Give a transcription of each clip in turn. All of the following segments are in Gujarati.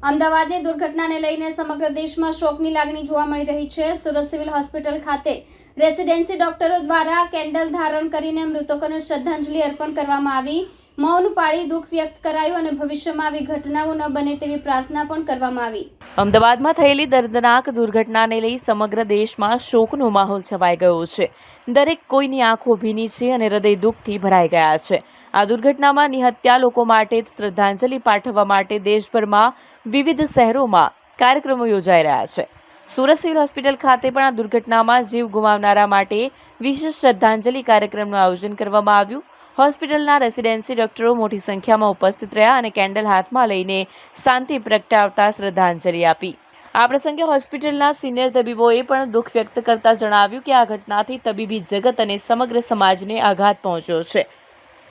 અમદાવાદની દુર્ઘટનાને લઈને સમગ્ર દેશમાં શોકની લાગણી જોવા મળી રહી છે। સુરત સિવિલ હોસ્પિટલ ખાતે રેસિડેન્સી ડોક્ટરો દ્વારા કેન્ડલ ધારણ કરીને મૃતકોને શ્રદ્ધાંજલિ અર્પણ કરવામાં આવી। મૌન પાળી દુઃખ વ્યક્ત કરાયું અને ભવિષ્યમાં આવી ઘટનાઓ ન બને તેવી પ્રાર્થના પણ કરવામાં આવી। અમદાવાદમાં થયેલી દર્દનાક દુર્ઘટનાને લઈ સમગ્ર દેશમાં શોકનો માહોલ છવાઈ ગયો છે। દરેક કોઈની આંખો ભીની છે અને હૃદય દુઃખથી ભરાઈ ગયા છે। આ દુર્ઘટનામાં નિહત્યા લોકો માટે શ્રદ્ધાંજલિ પાઠવવા માટે દેશભરમાં વિવિધ શહેરોમાં કાર્યક્રમો યોજાઈ રહ્યા છે। સુરત સિવિલ હોસ્પિટલ ખાતે પણ આ દુર્ઘટનામાં જીવ ગુમાવનારા માટે વિશેષ શ્રદ્ધાંજલિ કાર્યક્રમનું આયોજન કરવામાં આવ્યું। હોસ્પિટલના રેસિડેન્સી ડોક્ટરો મોટી સંખ્યામાં ઉપસ્થિત રહ્યા અને કેન્ડલ હાથમાં લઈને શાંતિ પ્રગટાવતા શ્રદ્ધાંજલિ આપી। આ પ્રસંગે હોસ્પિટલના સિનિયર તબીબોએ પણ દુઃખ વ્યક્ત કરતા જણાવ્યું કે આ ઘટનાથી તબીબી જગત અને સમગ્ર સમાજને આઘાત પહોંચ્યો છે।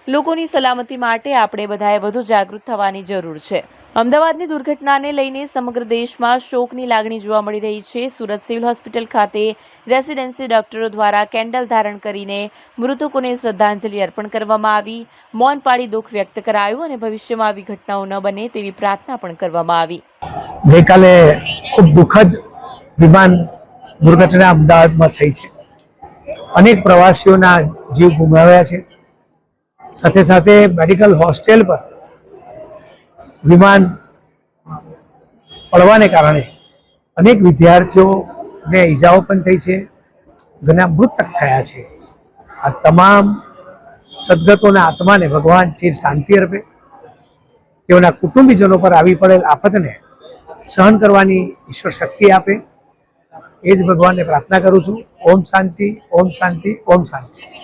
લોકોની સલામતી માટે આપણે બધાએ વધુ જાગૃત થવાની જરૂર છે। અમદાવાદની દુર્ઘટનાને લઈને સમગ્ર દેશમાં શોકની લાગણી જોવા મળી રહી છે। સુરત સિવિલ હોસ્પિટલ ખાતે રેસિડેન્સી ડોક્ટરો દ્વારા કેન્ડલ ધારણ કરીને મૃતકોને શ્રદ્ધાંજલિ અર્પણ કરવામાં આવી। મૌન પાળી દુઃખ વ્યક્ત કરાયું અને ભવિષ્યમાં આવી ઘટનાઓ ન બને તેવી પ્રાર્થના પણ કરવામાં આવી। ગઈકાલે ખૂબ દુઃખદ વિમાન દુર્ઘટના અમદાવાદમાં થઈ છે। અનેક પ્રવાસીઓના જીવ ગુમાવ્યા છે। સાથે સાથે મેડિકલ હોસ્ટેલ પર વિમાન પડવાને કારણે અનેક વિદ્યાર્થીઓને ઈજાઓ પણ થઈ છે, ઘણા મૃતક થયા છે। આ તમામ સદગતોના આત્માને ભગવાન ચિર શાંતિ અર્પે, તેઓના કુટુંબીજનો પર આવી પડેલ આફતને સહન કરવાની ઈશ્વર શક્તિ આપે, એ જ ભગવાનને પ્રાર્થના કરું છું। ઓમ શાંતિ, ઓમ શાંતિ, ઓમ શાંતિ।